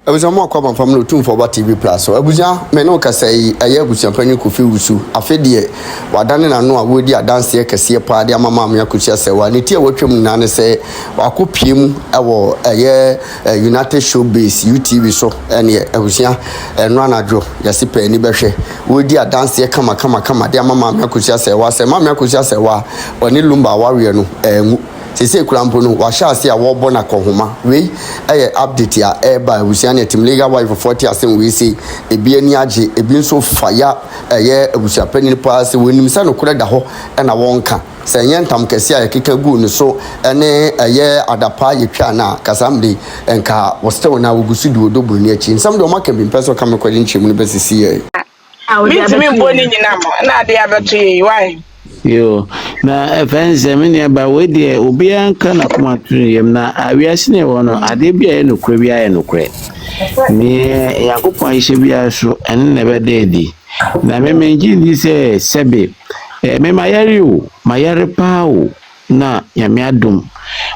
Abusua mo akwa bamfam no tum for TV plus so abusua me no kasa yi aye abusua panyin Kofi Wusu afedie wadane na no a wodi adanse kese pa de amama me Akosua Serwaa ne tie watwam na ne se wakopiem ewo aye United Showbase UTV so ene abusua no anadwo yase pa ni behwe wodi adanse kama de amama me Akosua Serwaa se mama me Akosua Serwaa oni Lumba wawe no engu sese kurampo no wa sha ase a wo bo na kohoma we update ya eba abusia na team legal wife 40 asem we say ebi ani age ebi nso fire abusia panyin pa ase wonim sa no kura da ho na wonka se yentam kese a keka gu no so ene adapa yetwa na kasamde enka wostew na wogusu di odobru ni achi nsam de o maka bi peso kam kwadi nchemu no besisi ye mi mboni nyina mo na ade abeto yi why yo na fense mini aba we de obi anka na kuma tuyem na awiase ne wono ade bia ye nokure bia ye nokure ni yakopon ise bia so ene ne be dedi na me menji di se sebe me mayari o mayari pa o na yame adum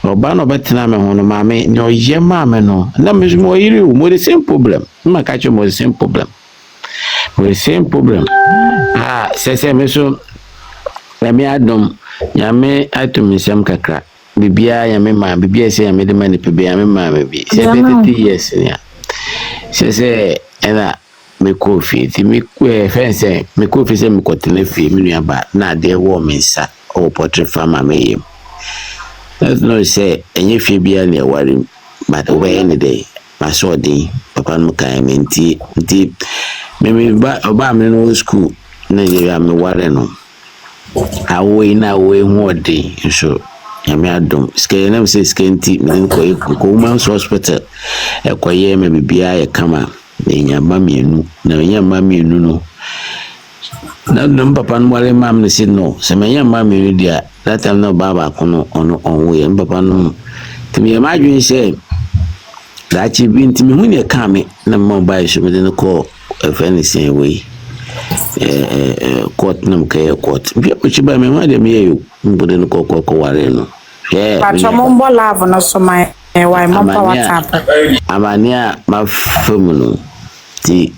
oba no betena me hono maame ni oye maame no na me mo yiri o mo the same problem ma ka che mo the same problem se me so Yame adom yame atumisem kakra bibia yame ma bibia se yame de mani pebe yame ma bi se 30 years nya se ena me kofi ti me fense me kofi se me kotene fi me nuaba na de wo mensa o portrait farmer me yem that's no say enye fi bia na wari but we any day ma so din papa no kan me nti me ba oba me no school na je ya me ware no awe na we nwode so yame adom ske na se skenti me ko women's hospital ekoye me bibia ye kama na nyamba mienu no na papa no wale mam ne se no se me nyamba mienu dia that time no baba kono ono onwo ye papa no timi ma adwin se da chi binti me hu ne ka me na mo ba so me de ko efenisi we court nam kay court bi ko ci ba me ma dem yeyu mbude no ko ware no pacho mo mbola vo no so mai why mo pa WhatsApp amania ma famu no ti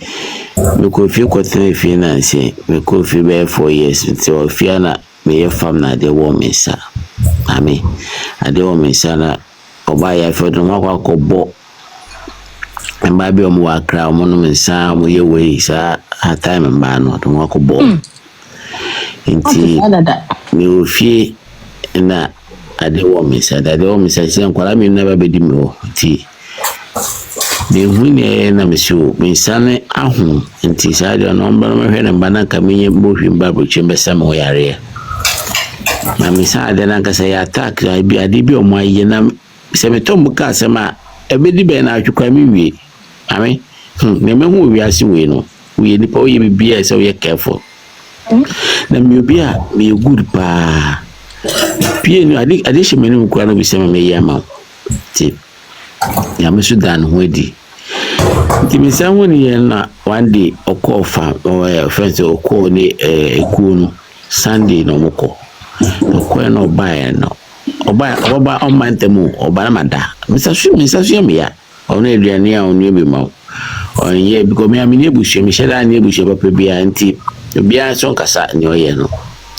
me ko fi ko tene finance me ko fi be 4 years ti o fi na me ye fam na de wo mensa ami ade wo mensa na oba ya fi do ma ko bo mba bi omo akra omo no mensa mo ye we sa a time mba no to ko bo nti me ofie na ade wo mensa se nkwala mi na ba bedi mi wo nti me hu ne na me so mensa ne ahu nti sa de no mba no me hwe ne mba na ka menye bo hwi mba bo chembe sa mo yare na mensa ade na ka sa ya attack bi ade bi omo aye na se me to mbuka se ma ebedi be na atwukwa mi wie ame ne me hu wiase we no we ni pa o ye bibia so ye careful na mi obi a me good pa pie ni ade she me ni kura no bi se me ye ma ti ya me sudan ho edi ti me san woni ye na one day okofa o friends okọ ni eku no Sunday no moko okọ no buy no oba on mantemu oba na mada misasu me ya ona eduane a onu ebi ma onye biko me amini ebuhye me sheda na ebuhye papa bia nti bia so kasa ni oye no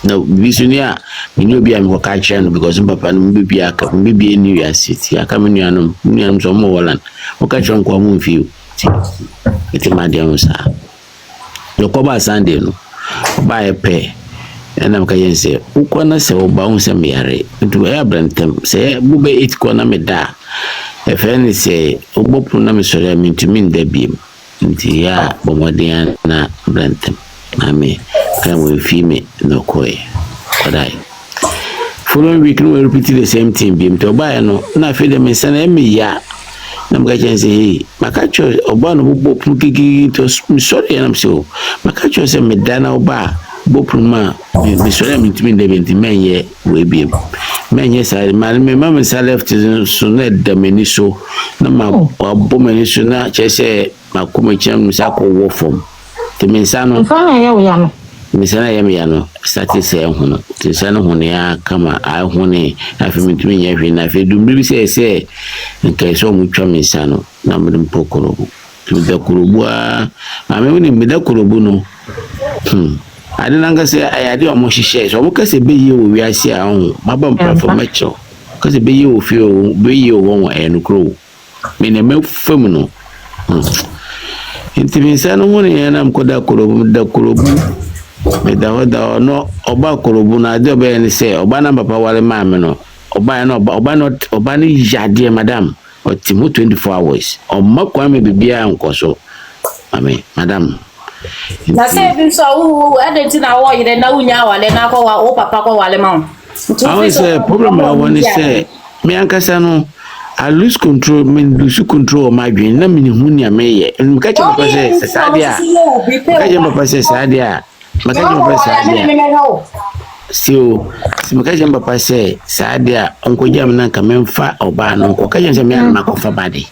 na bisuni a me obi a me ka kire no because papa no bibia aka bibia ni ya city aka me nuanom so mo wolan o ka kire nko mo mfiu ti ma de on sa yo ko ba Sunday no ba e pe ena mka yense ukwana se oba unse miyare ntu ya brantem se bube itkona meda efeni se obopu na mesore mintumi ndabiem nti ya bomodin na brantem ame kan we fime no koy kodai following week no repeat the same thing bim to ba no na fe de mesana emi ya na mka yense makacho oba no bopu gigi to sorry na mse makacho se meda na oba bopuma me sole mitimi ndebenti menye webiem menye sa me mama sa left so na damani so na ma abomani so na chese makoma chem sa ko wo form te mensa no fa na ye wo ya no misana ya me ya no start say hono te sana hono ya kama a hone afi mitimi nya hwe na afi dumbi se nkai so mu twa mensa no na mdem pokoro to the kurubua I mean me da kurubu no I didn't say I had your moshi shares or because a be you we are see our own mabam for metro because a be you feel be you one and grow mean a milk feminine intiminsa no woni yana mkoda kurubu da kurubu me da hoda no oba kurubu na de oba ni say oba na papa wale maame no oba ni yade madam otimu 24 hours o makwa me bibia nkoso amen madam na say bi so wo edenti na wo yire na unya wale na ko wa o papa ko wale ma I say problem I want to say me ankasa no I lose control of my dream na me hu nia me ye nka che papa say sadia nka che papa say sadia maka che papa sadia so maka che papa say sadia onko jam na ka memfa oba no ko ka che me na ko fa bade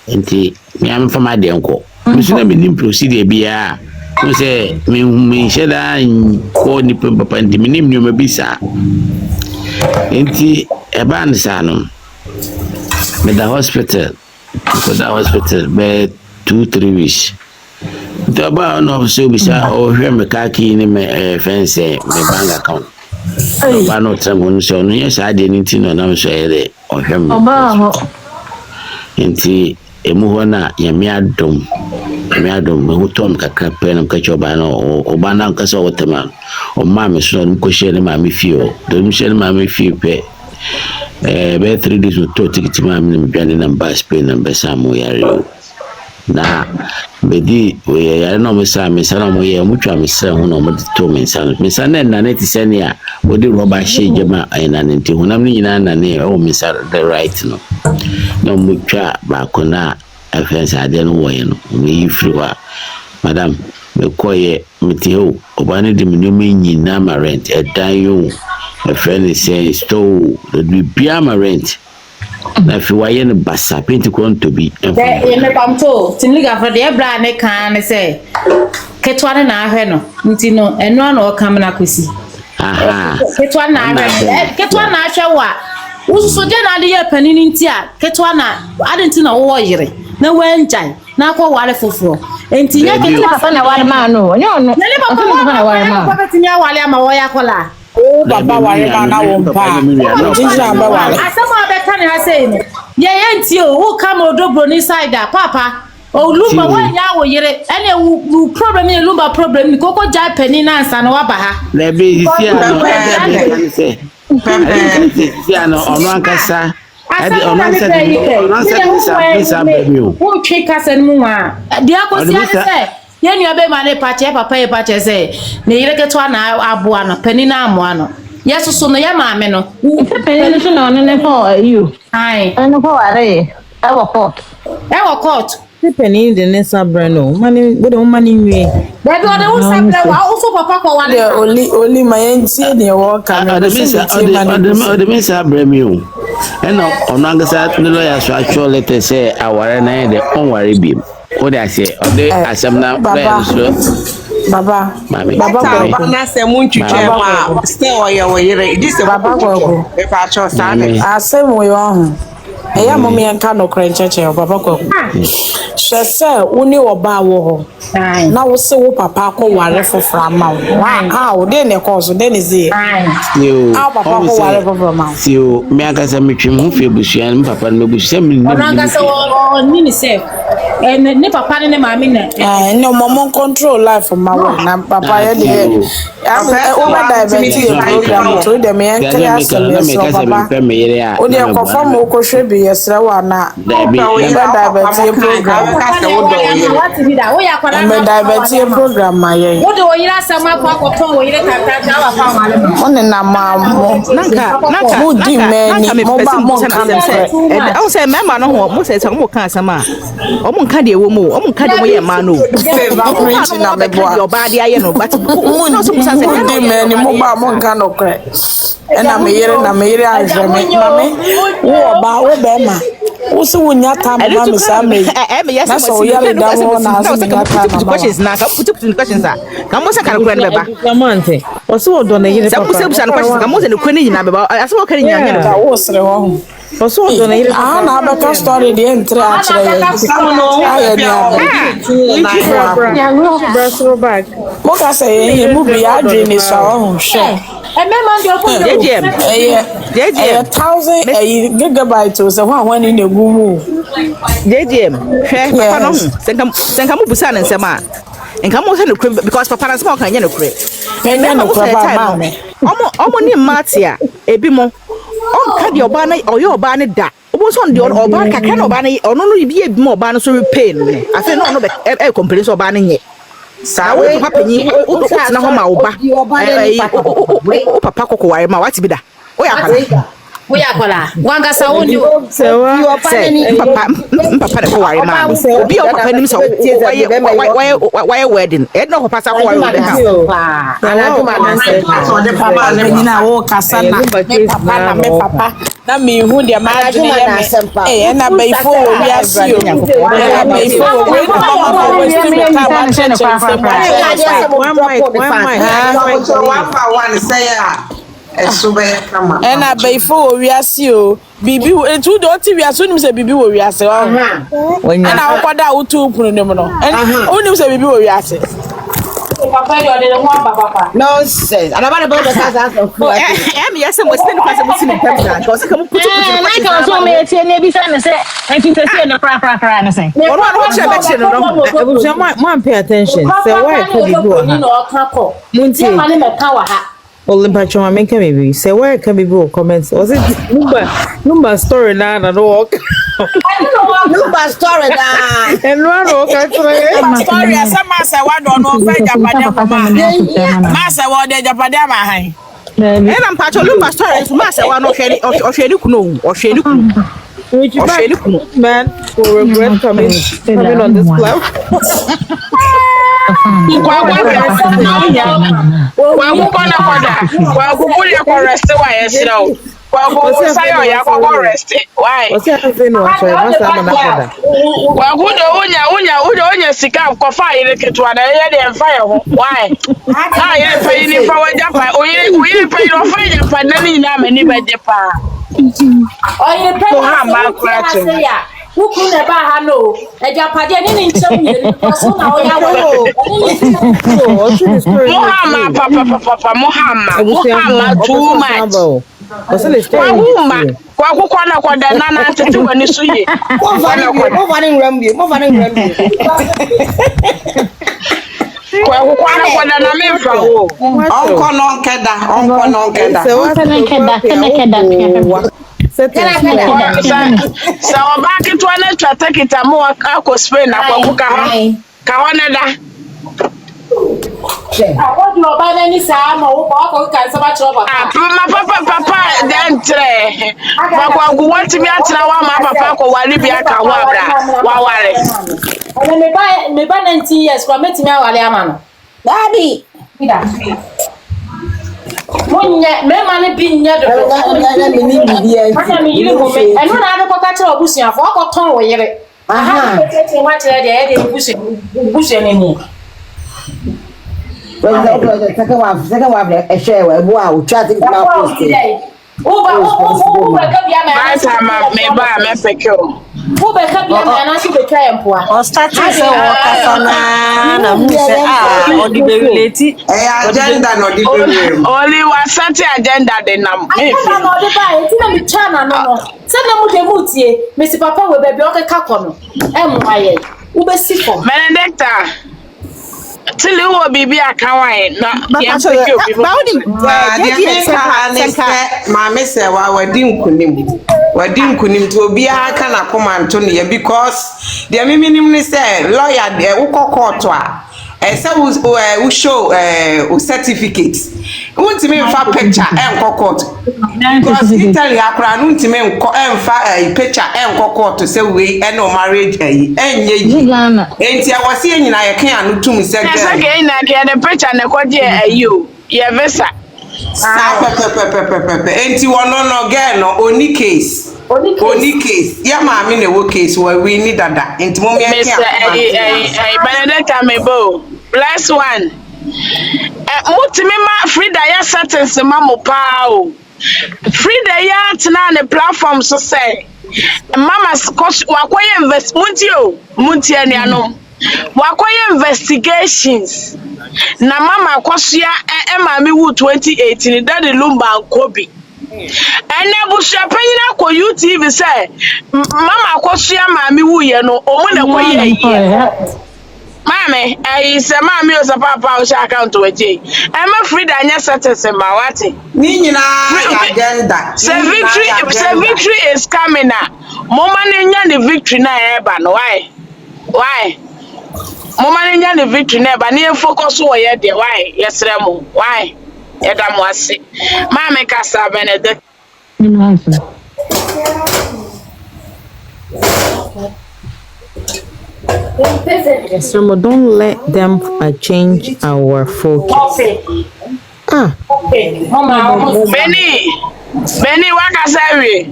enti me am fa made enko me so na me nim procedure bia no say me sheda ko ni papa ndi me nim nyoma bisa enti eba nsa no me the hospital be 2-3 weeks the ba no so bisa o hwe me kaki ni me fence me bank account ba no trango so no yes ade ni ti no na so ere o hwe me enti emu ho na ya me adom me hutom kakra pe na ka choba no o ba na nka so wotema o ma me so no ko share ma me fio do mi share ma me fio pe be 3 days to ticket ma me biane na bus pay na be samo yare na be di we yare no me sa na mo ye mutwa me sa ho no mo to me sa na net sene a wo di roba she jema na nti ho na me nyina na ne o me sa the right no mutwa ba ko na afense ade no wo ye no me free wa madam me koye metio obane de me nyoma nyina ma rent edan yo a friend say store the bia ma rent na fi wa ye no basa penti ko nto bi e me pamto tinliga for de bra ne kan ne say ketwa ne na ahwe no nti no eno ana o kam na kwesi ketwa na ahwe wa ususo je na de ye panini nti a ketwa na adenti na wo yire na wenjai na kwa wale foforo enti nya ketwa fa na wale ma no nyo no ne papa na wale ma papa tinya wale ama wo ya kola o baba wale ma na wo mpa jinja ba wale asama be kan ha say no ye enti o come odobro ni side papa o Lumba wanya wo yire ene wu problem ni Lumba problem ni koko jai penny na ansa na wa ba ha le be isi ano ono ankasa ade ono ankasa baby o wo twe kasa mu a dia ko si ade say ye nua be ma ne pache papa e pache say ne yire keto na aboa no penny na amoa no yeso so no ya maame no penny so no ne for you ai no for are e wo court penny de ne sabre no mani we de mani nwie baby o de wo sabre wa o so papa ko wa de oli ma yentie de wo ka de me sabre mi o eno ono angasa ne lawyer so actual letter say aware na de onware biem o de ase o de asem na lawyer so baba ko na se muntwitwe ma stay wo yire this baba ko e fa cho sa asem wo yo ho eya mo me nka no krencheche baba ko hwese woni oba wo ho na wo se wo papa ko ware fofra ma wo de ne ko so de ne zie papa ko ware fofra ma tio me akasa metwem ho fie busua ne papa ne busua me ni akasa wo ni se ne papa ne maami na no mom control life ma wo na papa ye de over diabetes program to de me en kaya so papa o de ko fam o ko hwe bi Serwaa na diabetes program what did that? We are me diabetes program ma ye wo de wo yira sama kwa ko ton wo yire kakra wa fa wale on na ma mo naka mo di me ni mo ba mo kan o say member no ho mo say so mo kan sama o mo kan de wo mo o mo kan de mo ye ma no ba print na me bo your body aye no but no so say mo di me ni mo ba mo kan no kre na me yire ahwe me mame wo ba wo be ma wo se wo nya ta ma me sa me na so ya le da wo na so nya ta ma questions na ka put questions a ka mo se kan kure ne ba kamante o se wo do na yire papa sa busa questions ka mo se ne kure ni na be ba aso wo kan nya nya wo sere wo Also do na yire. Ah na abeka story dey entre a kire. Mo ka say ye mu bi adwe ni so ho hwe. JGM. 1000 gigabyte o se ho ni na gumu. JGM. Hwe papa no senka mu busa na nsem a. Enka mo se no kure because papa na small kan ye no kure. Enya no kure ba ma. Omo ni matia ebi mo. Onka de oba na oyo oba ne da. Obo so de oba kakra na oba na ono no bi ebi mo oba no so repay no. Afi no be complain so oba ne nye. Sa we papa ni na ho ma oba. Papa kokko ware ma wati bi da. Oya kwala. Wanga sa woni. Serwaa. Papa de ko ware ma. Obi o papa nim so why wedding. E no papa sa ko ware o de ha. Ana duma na se. De papa na nyina wo kasa na. Me papa. Na me hu de ma adwene ye me. Na baifo wi asi o. Na baifo we mama we sti me ka wa ena baifo wo wiase o bibi etu do ti wiase onim se bibi wo wiase o ena wokwada wotu punu nim no onim se bibi wo wiase papa yo de ho papa nonsense anaba ne bodo kasa so yes mo spend kwase mo sini pemna ko se kam putu na ka so me tie ne bi sa ne se enti tese na kra na se what che no Abusua man pay attention say why could you go ha muntie ma ne meka wa ha Lumba choma make maybe say where can people comments was it Lumba story na no Lumba story na and one story asama say wa do no fa japade ma say wa de japade ma han ena mpacho Lumba story ma say wa no hweli kuno man will regret coming on this platform. Who never had no a Japan in China, Papa Muhammad, too much. What's the story? Kwana kwa nana tete wani suye. Mo vanin rambi. Kwa nana memfa wo. Onko non keda. Sa obaki to na twata kita mo akọ Spain na kwa kuka ha. Ka wana da. What you buy any Sam or what can Papa dentre. Kwa want me atra wa ma papa ko wali bia ka wa bra. Wa wale. Me buy 19 years kwa meti me wale ama. Daddy. Munya me mane bi nya do. Na me yiri mo me. Enu na ade ko ka kire obusuan fo ko ton wo yire. Aha. Tete ma kire de e de busuan ni. Second one, a share where wow, chatting to our post. Only was such agenda then till you will be a kawaii, not Mamma said, "Well, wedding kunim to be a can a command Tony because the minimum said lawyer there who court and so who show certificates. Want to make a picture and court because Italy are crowned to make a picture and court to say we and no marriage and I was seeing I can't to me say again I get a picture and a court you. Yeah, Vesa. And you want no girl no only case. Only case. Yeah, ma, in a case where we need that. Into mommy, Benedetta Mebo. Last one. Mutimima Frida ya sentence mamo pao. free the yacht na the platform so say mama wakoye investment yo munti anianom wakoye investigations na mama Akosua mama wu 2018 daddy Lumba Nkobi ene Abusua Panyin ko UTV say mama Akosua mama wu ye no omu na koye mame say mama o sa papa o sha account weje ma free da anya status ma wate ni nyina agenda say victory is coming na mama ne nya the victory na eba no why mama ne nya the victory na eba ne focus wo ye de why yesre mo why yeda mo ase mame kasa benedict Yes, so don't let them change our focus. Okay. Benny, wakasawi.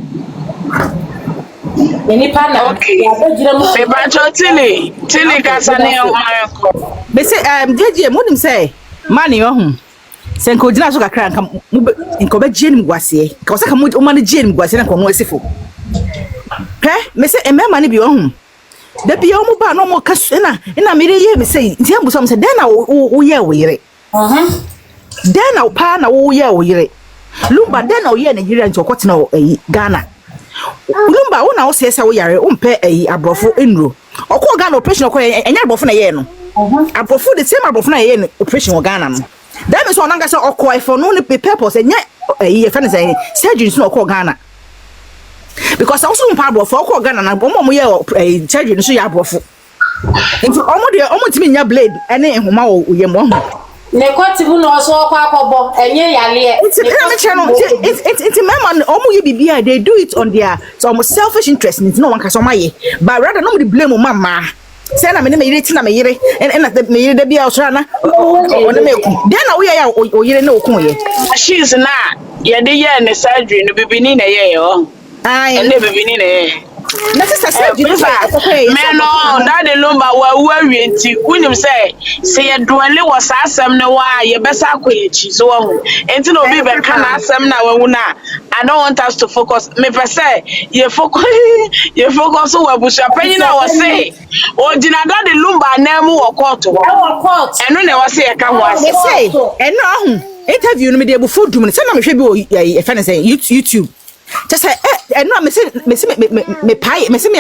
Benny pana. Okay. Bebacho tili kasane omareko. Be say jeje monim say mani ohun. Se nko gina so kakra nko be gye nim gwase. Ka so ka mo mani gye nim gwase na ko ho asifo. Me say emema ne bi ohun. Da bia omo ba no mo kaso na me ye me say ntia buso me say den na wo ye wo yire den na pa na wo ye wo yire Lumba den na wo ye Nigeria nti okoti na Ghana Lumba wo na wo se wo yare wo mpe abrofo enuro okọ Ghana operation okọ enya abrofo na ye no abrofo the same abrofo na ye no operation wo Ghana no that means onanga say okọ ifo no ne purpose enya ye fa ne say surgery no okọ Ghana. Because also Pablo for Ghana na bomo ye surgery so ya brofo. Nti omo timi nya blade ene ehoma wo ye mo ho. Ne kwatibu no so kwa akobo enye yale. It's mema omo ye bibia they do it on their some selfish interest nti no one ka so maye. But rather no the blame mama. Say na me yire ti na me yire na me yire da bia osra na one me ku. Den na wo ye ya o yire na okun ye. She's na ye de ye ne surgery no bibini na ye yo. And never been in a sister said, no, that Lumba were we when you say a dwelling was awesome. No, why you best acquaint so and no be can ask them now. I don't want us to focus. Me per se, you focus on Abusua Panyin was say, or did I got the Lumba name or court and when I was say, I can't say, and no interview me there before doing it. Some should be a fan say YouTube. Just say no me pay me say me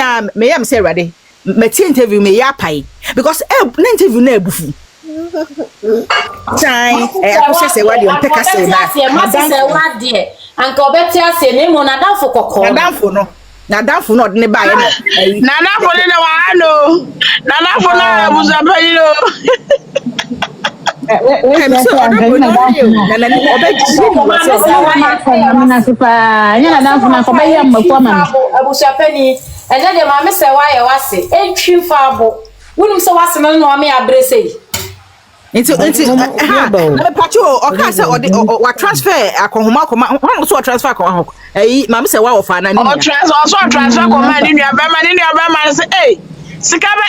am say ready me interview me ya pay because na interview na ebufu chai Akosua say what you take us say na say what there anka obeti ase na mo na danfo kokko na danfo no de ne ba ye na danfo ne na wa no na danfo na Abusua Panyin Abusua Panyin ene de ma me se wa ye wase entwi faabo wonum se wase no no me abrese Into na pacho oka say o transfer akohoma ho so transfer akohoma mama say wa ofa na ni o transfer akohoma ni nua ba say eh Sikabe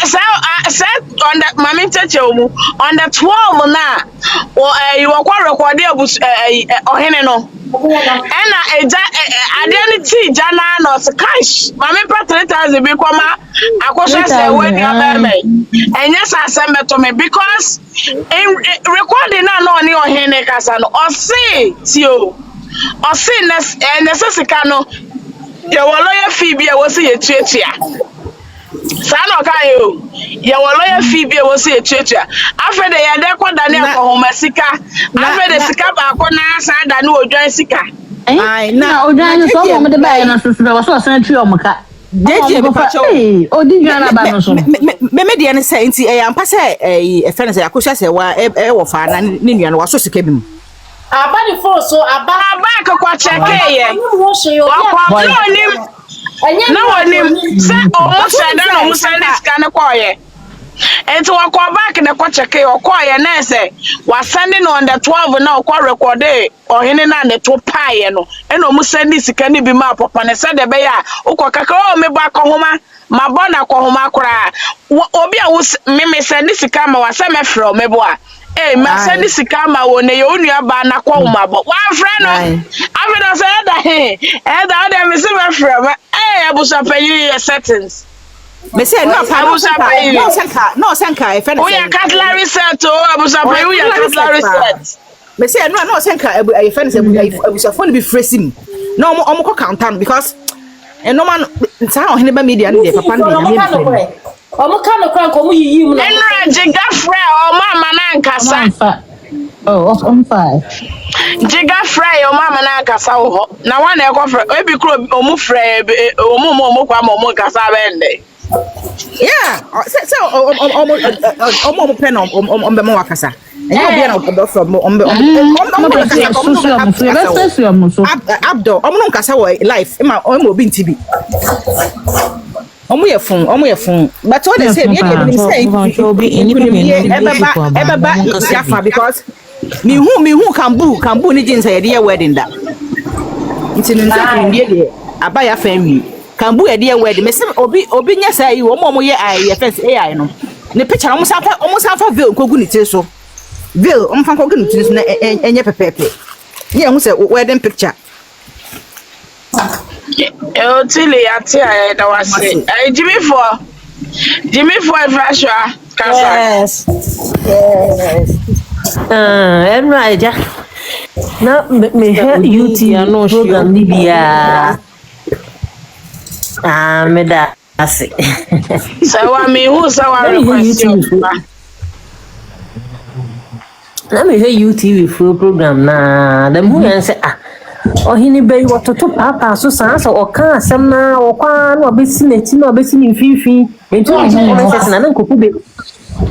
said on the Mammy Techomu on the 12 na you were quite recorded or Heneno. And identity Jana no cash. Mammy Patrita is a big woman. Akosua say when you're baby. And yes, I send to me because in recording no ni or Hene Casan or say Tio or say necessicano. You were lawyer Phoebe was a chetia. Sano kayo ya waloya Phoebe wo se echecha afede ya de kwa Daniel ko homa sika afede sika ba ko na sa da no odwan sika ai na odwan so mo de ba ya na sesebe wo so san twi omuka deje be pacho odi dwan na ba no so me de ne say nti e ampa say e fe ne say Akosua say wa e wo fa na ne nua no wa so sika bi mu aba de for so aba ka kwa cheke ye wa kwa no no one say almost said that almost said this kind of quiet. And to walk back in the coachake or quiet, and say, was sending on the 12 now, quite record day or hinting on the 2 pie, and almost send this can be map up and said the bear, Ukaka, me back home, my bona kohoma cry. Obia was me send this camera was some from meboa. Eh, ma send this camera won e onua ba na kwa umabo. One friend no. I mean say that hey, that dem me say from eh Abusua Panyin settings. Me say no senka if anything. We are cutlery set oh Abusua Panyin we are cutlery set. Me say no senka if anything Abusua phone be freezing. No omo count because no man say on hene media no dey papa no dey. Omo ka no kran ko mu yiyi mu na. Enra jiga frɛ o mama na nkasa. Oh, on 5. Jiga frɛ o mama na nkasa wo ho. Na wan na ekɔ frɛ e bi kro omu frɛ omu kwa omu nkasa bende. Yeah, so omo pen on be mo wakasa. And you be an from Abdo, omo nkasa life, ma omo bi ntibi. Omo ye phone. But what they say, they say because me who can boo ni jinsa ye dey wedding da. Nti nsa ndie abaya family. Can boo ye dey wedding. Me say obi nya say omo ye ai first AI no. Ne picture omo safa veil kogu ni tiri so. Veil omo kogu ni tiri so na enye pepepe. Ye hu say wedding picture. Tili ati aye da wase. Jimmy for Frashwa Kasa. Yes. Enra na me UTV program ni bia. Me da ase. Serwaa me who Serwaa request you. Na me UTV program na dem who yan say ohini be wototo papa so sansa oka asem na okwa na obesi neti na obesi ni fifi enti o comment section na nkopu be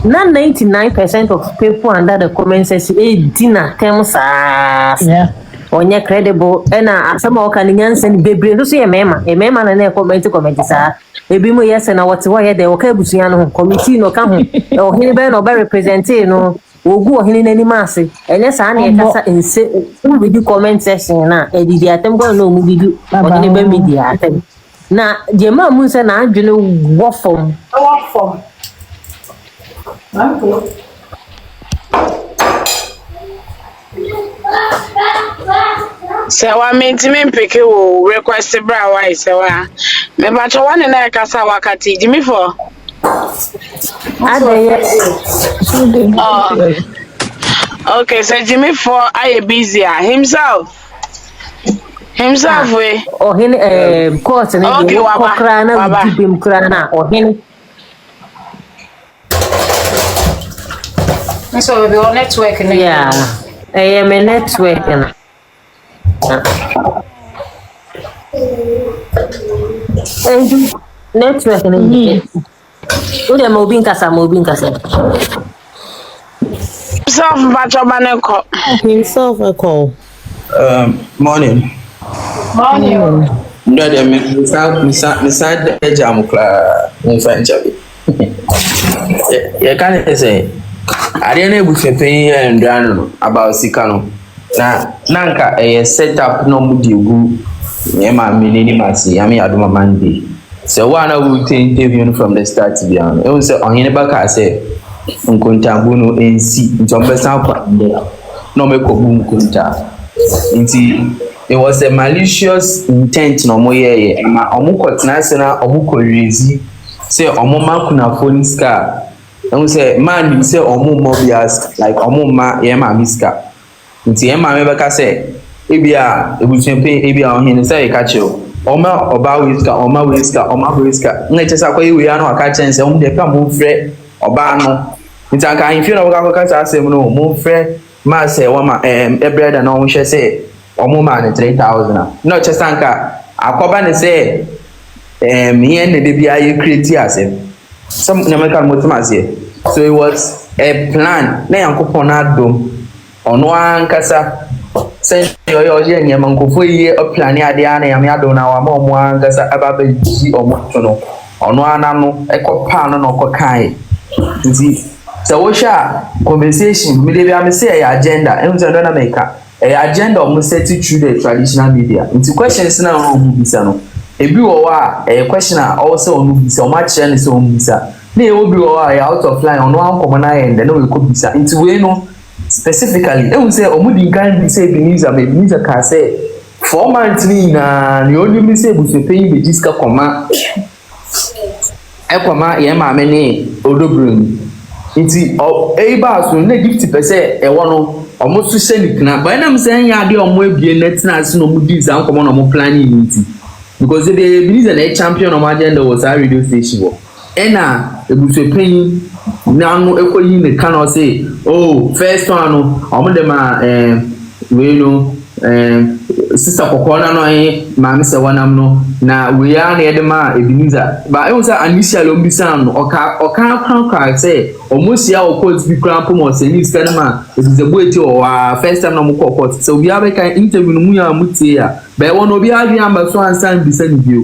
na 99% of people under the comment section dinner terms yeah onye credible na asem oka ni nyanse ni bebre so ye mema na na comment sa ebi mo yes na what wo ye de oka abusua no committee no ka ho ohini be no be represent no ogu ohini nani maase enye saa na ekasa ense we do comment section na edidi atem go no mu bidu ohini be media atem na jema mu se na adwene wo fom Serwaa mentimi mpeke wo request bra why Serwaa me ba to wane na ekasa wakati Jimmy for okay, so Jimmy for I busy himself we. Oh, hini court na okay, waba. Bim krana oh hini. So we be on network na. Yeah. Me network na. Network na. Ode mo bin kasa. Himself bachobaneko. Himself a call. Morning. Ndo de misa de jamukla mfanchabi. Ya kan say ade na ebufepen ndano about sikano. Na nanka setup no mudi gu nyema menini masi yami aduma mandi. So one I will interview from the start to be on. It was on any back I say Nkuntambuno NC Njombe Sampa no me kobu Nkunta. It was a malicious intent no moye ma omuko tnasena omuko rezi say omoma kuna phone scar. And say man say omu mobias like omuma yema miska. Nti yema me baka say ebia ebusempe ebia ohene say ikacho Oma oba wiska ngechesa kwa iwe ya no aka chense de pa mo frɛ oba no nti aka infi na wo ka sa asem no mo frɛ ma se wo ma ebreda na wo hwɛ se omo ma ne 3000 no chesa nka akoba ne se yen ne de bia ye create asem some nyamaka motimase. So it was a plan na yankopon na dom ono ankasa Send your nyama nkofo yi a plan ya de ana yame ado na wa ma omo angasa ababa ji omo tono ono ana no ekopa no kokai nti so wo sha conversation me dey am say agenda em say na make agenda omo set through the traditional media nti questions na omo bisa no ebi wo wa question also omo bisa omo kire ne so omo bisa na will be out of line on one common end, and we could be into we no specifically. I would say, Omudi can be say Beniza can say 4 months na the only mistake was paying the disca comma. Equama, Yama, many Odobrin. It's a so ne 50% a one almost to send it now. But I'm saying, I do on web be net as no movies and come on planning because they believe a champion of my agenda was our radio station. Ena ebuse penyin na no ekoyi ne kan say oh first one no omo dem we no sister kokona no ma me se wanam no na we ya na edema ebiniza ba e say initial ombisa no oka say omo sia o court bi kran pom o say ni scanma ebize boeti o first time no mo court so we have a interview no mu ya mutie ya ba e wono bi adwi amba so ansan bi sani bio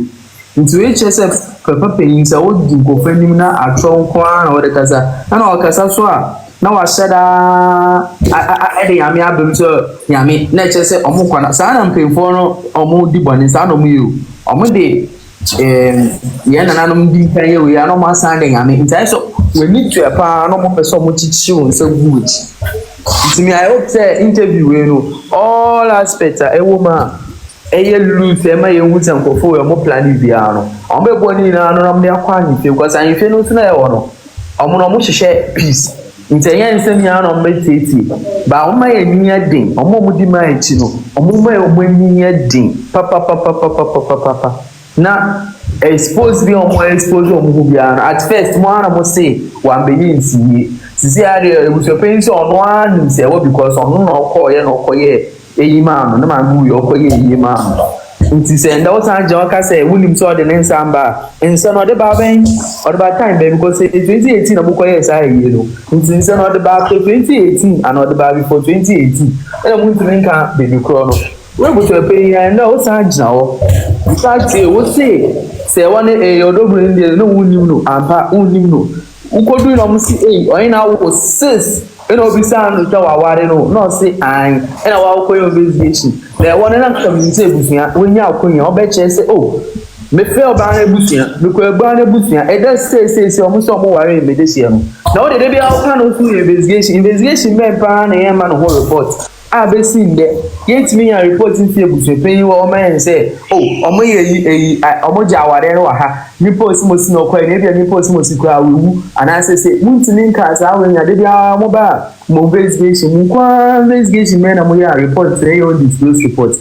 into HSF papa penyin sa wo di go fanim na atron ko na wo de kasa na wo kasa so a na wa shada de yame abem so yame na che se omo kwana sa na mpemfo no omo di boni sa no mu yo omo de ye na nanom di kan ye we no ma san de yame ntai so we need to pa no mo person mo chichi won so good to me I hope say interview we no all aspects e woman eye lose ema ye wuta nkofo we mo plan bia no ombe boni na no nam de akwa ni fe because an fe no tuna e wono omo no mo hyehyɛ peace ntenye nsem ya no meteti ba o ma ye nia din omo mo di ma echi no omo ma ye omo nia din papa na expose bi omo expose omo bia no at first mo ana mo say wan be yin siye sisi ade we so pen so ono an se wo because ono no ko ye eyi ma no na ma gu yo ko ye eyi ma nti se nda o san jaw ka se wunim so de nsamba nse no de ba ben o de ba time be because 2018 na buko ye sa ye no nti nse no de ba 2018 and o de ba before 2018 e mo nti nka baby crow no we go to pay ya na o san jaw o sa ti o se woni e odobru ndi no wunim no ampa wunim no ukodu no mo si o ina wo 6 eno bisa no ta waware no say an ena wa ko investigation le wona na community ebusia wonya akonya obeche say oh me fe oba na ebusia me ko egba na ebusia e da say omo so omo ware investigation no na wo de bia wo kan no fu investigation me pa na e ma no whole report abesi nde yetimi ya report nti ebusia penyi wo ma yen say oh omo ye omo ja ware no wa ha ni post mo si no kwa ni bia ni post mo si kwa wewu ana say muntini nka sa we nya de bia mo ba mo investigation kwa investigation me na mo ya report say on disclose report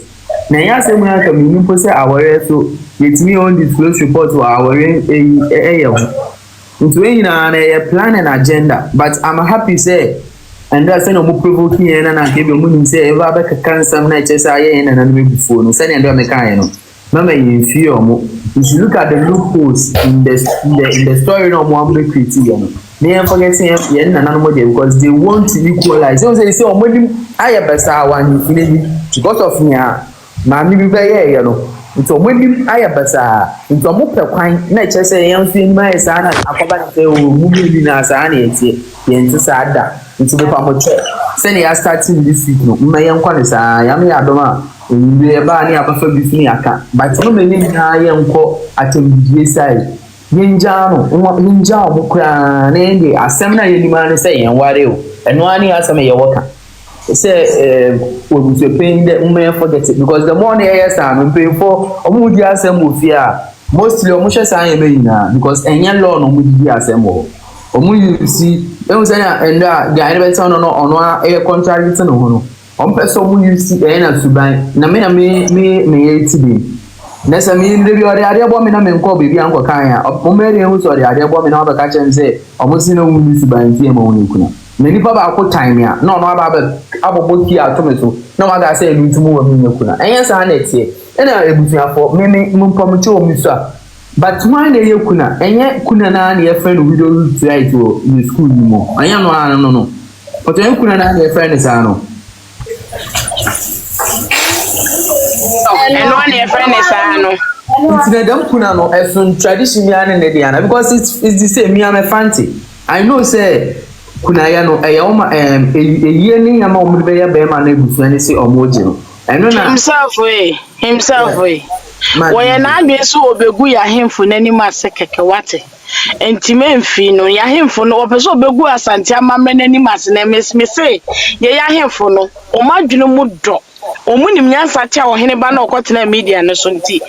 na ya say mo ya ka mi ni po say aware so yetimi on disclose report wa aware ye nto we na e plan and agenda but I'm happy say and that's no mo provoking na ke be mo ni say ever be cancer na che say ye na me before no say na me kan no mama you fear mo if you look at the loopholes in the story no mo am create you know they are forgetting ye na no more because they want to equalize so say o mo nim ayabasa wan finish because of me ma mi be ye you know nto mo nim ayabasa nto mo pe kwan na che say yan fi ma esa na akoba na say o mu bi na sa na etie ye nti sa da nti be pa mo che say na starting this week no ma yan kwa sa ya me adoma we ba ni abafa bi fini aka but no me ni na ye nko atembidie sai ninja mo kra na ndi asem na ye ni ma ne say yan ware o eno ani asem ye woka say we so paying the me forget it because the money yes am pay for omu di asem ofia mostly omu hwe san ye me ina because enya law no mu di asem o omu you see e say na enda ga ene better no ono e contract no ho no on person mu you see e na suban na me ye tibi nessa me ndi bi ore ade bo me na me nko bebi anko kan ya o me re hu so ore ade bo me na ba ka chen say omu si no mu suban tie ma woni kuna na nipa ba ko time ya no aba aboboki atomeso na wa ga say lutumu wa me kuna enya sa na tie ena ebusuafo me mpomche o mi so but why na ye kuna enye kuna na na ye friend video right o in school ni mo anya no but enye kuna na ye friend sa no eno na ye friend sa no it's the dem kuna no efun tradition ya na dey na because it's the same me am a fancy I know say kuna ya no e o ma eyi ni ya ma o mbe ya be ma na ebusu ani say omoje no eno na himself we Woye na adwe so obegu ya hemfo n'anim ase keke wate. Entime mfi no ya hemfo no opeso obegu asante amamre n'anim ase na mesmese ye ya hemfo no omadwene mu do. Omunim nyansa tia ohene ba na okotena media no so nti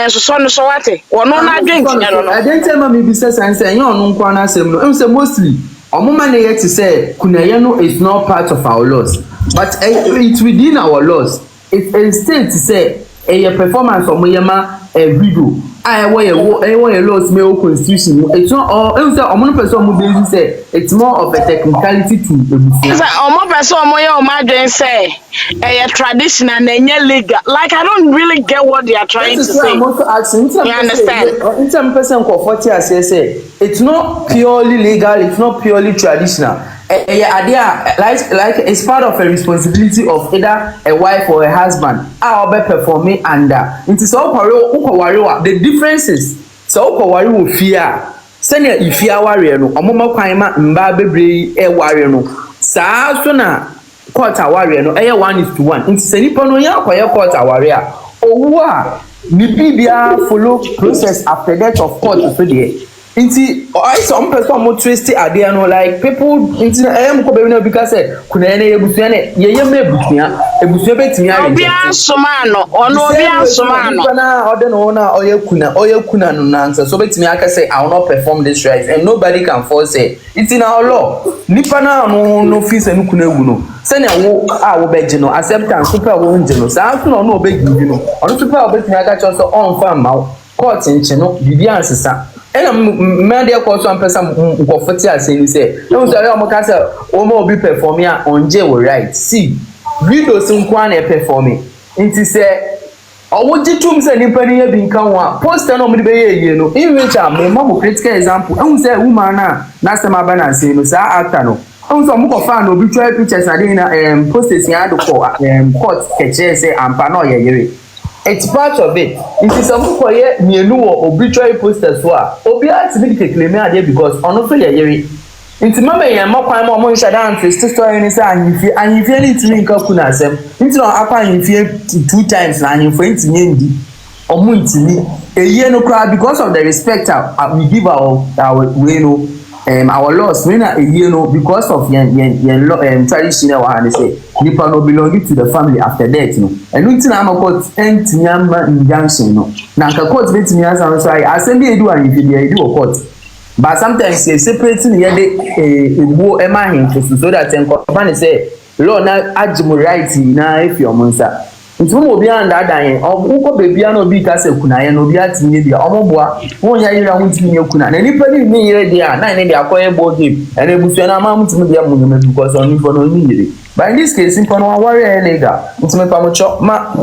so no so wate wono na adwe ntia no. I didn't tell me business and say you no nkwa na asem no. Em say mostly omuma na yet to say kunaye no is not part of our laws, but it's within our laws. It still to say a performance of Moyama a video. I wear a laws mail constitution. It's not all one person who say it's more of a technicality to more person Moya say a traditional and legal. Like I don't really get what they are trying to say. I'm also asking, you understand? In some person called 40 as I say, it's not purely legal, it's not purely traditional. Like it's part of a responsibility of either a wife or a husband. I'll be performing under. It is all the differences. So will fear. Send if you are warrior no. Omoma kwaima mba bebre e warrior no. Saa so na court warrior no. 1:1. It is any no ya kwa court warrior. Owu a ni bibia follow process after that of court so there. Inti some person mo twist ade no like people inti am ko be no because say kuna na ebusua na ye me ebusua betimi are obi asoma no ono obi asoma no na ode no na oye kuna no nansa so betimi aka say I will not perform this right and nobody can force it. It's in our law nipa na no fees enu kuna egu no say na wo beje no acceptance super wo nje no sa so no obegi no ono super obetimi aka cho so on fa ma court nche no bibia ansesa ena mmade akoso ampesa nkofoti aseni say no so ya omoka say o ma obi performing onje wo right see videos nkwa na performing nti say owo jitum say nipa ni bi nkan wa poster no mde be ye no in which am mo critical example ehun say woman na sema ba na say no sa actor no ehun so mo ko fan obituary pictures ade na posters ya do ko court keche say ampa no ye yere. It's part of it. It is some koye mienu wo obituary posters wa. Obi atimi claim ade because ono so ye yere. Inti mama ye makwan mo mo nshada anfist story ni say ahifie ni timi nka kuna asem. Inti no apa ahifie 2 times na ahifie ntimi ndi. Omo ntimi eye no cry because of the respect we give our we know our laws we na eye no because of yen traditional wa say nipa no belong to the family after death no enu ntina amakot entimi ama injunction no na nka court betimi asa no so asem bi edu ahifie bi edu court. But sometimes they separating here the wo ema hin so that enko say law na ajimu right na if your monsa nti mo obi anda adan uko baby na obi ka se kuna ye no obi atinye bia omoboa won ya yira won tinye kuna na nipa ni yire dia na ne dia akoye board game ene busu na ma mutimi dia munyo because on nipa no ni yire. But in this case nipa no warrior legal ntime pa mo cho ma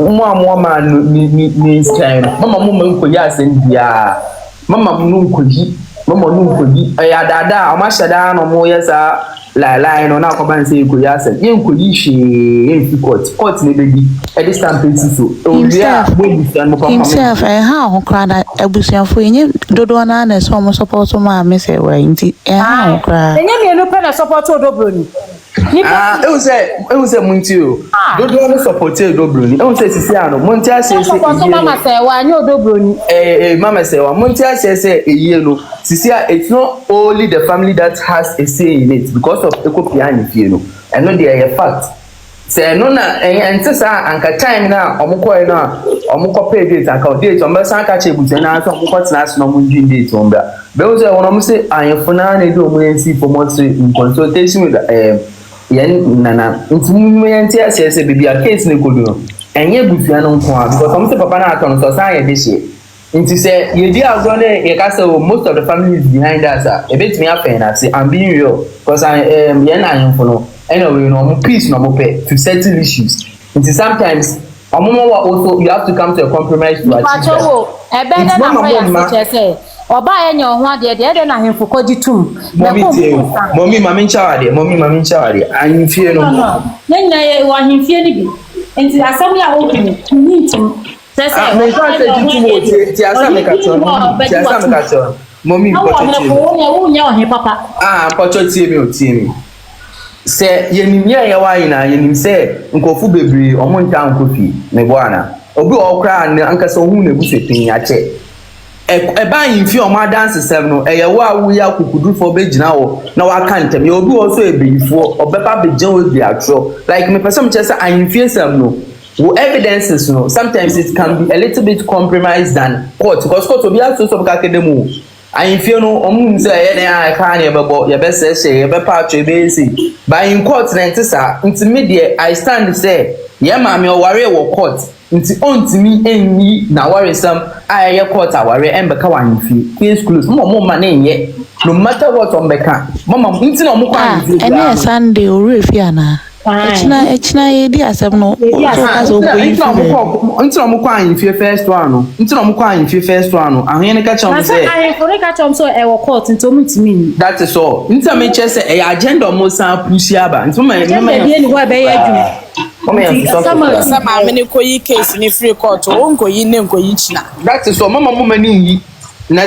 ni style mama mo nko ya asem bia mama mo nko yi mama no nkoyi ya dada o ma shada no mo yesa la no na ko ban say ko yasa ye nkoyi hwe en fi court ne bebi e this time petit so o bia mo bi mo papa himself ha ho kra na abusuafo enye dodo na so mo support ma me say wa nti ha ho kra enye me no pe na support odobro ni it was a Montio. Don't want to support Dobroni. I won't say Siciano. Montia says, Mama say, why no Dobroni? Mama say, Montia says, a yellow. Cicia, it's not only the family that has a say in it because of Ecopian, you know, and not the fact. Say, no, and Tessa, and time now, Omoko now, Omoko pay dates and count dates on Basanka Chibus and answer what's national Munjin dates on that. Those are one of say, I am for now, they don't see for months in consultation with yen nana ntumi enti asese bibia case ne kodu enye bufia no nko because some say papa na aton so san ye de hye nti say ye di agro ne ye ka say most of the family is behind us e betimi afen na say I'm being real because yen na yemfo no anyway no mo peace no mo pay to settle issues nti sometimes omomo also you have to come to a compromise to achieve that. Oba enye ho ade de na hemfo kogitum mommy mami nchawade ahimfie no nyanya ye wa hemfie ni bi enti asam ya ho tumi ntim sese me ka se titumo ti asam me ka cho mommy pocho ti wo nya o he papa pocho ti mi se yenim ye wa ina yenim se nkofu bebre omo nta nkofi me bo ana obi okra na ankasa hu na ebusepen ya che eba yimfi o ma dance sem no eye wo awu ya kukudufo be gina wo na wa kantem ye obi wo so ebeyifo obepa be gyan wo bi atro like me person che say ayimfi sem no wo evidences no sometimes it can be a little bit compromised than court because court obi aso so ka kedemu ayimfi no omu say ye na ka na ye bebo ye be say ye be pa atro be say by in court na ntisa intermediate I stand say ye ma me o ware wo court nti ontimi enyi na ware sam aye court aware embeka wanfi case close mo ma na enye no matter what ombeka mama nti na omukwa anfi ene Sunday orefi ana echina ye di asem no so kaso ko yi nti na omukwa anfi first one no nti na omukwa anfi first one no ahwe ne ka chom say aye for ka chom so e wo court nti omutimi that is all nti na me che say e agenda omo san push aba nti ma be ni ho be ye adwuma sama mene ko yi case ni free court o nko yi ne nko yi china that is all mama mama ni yi na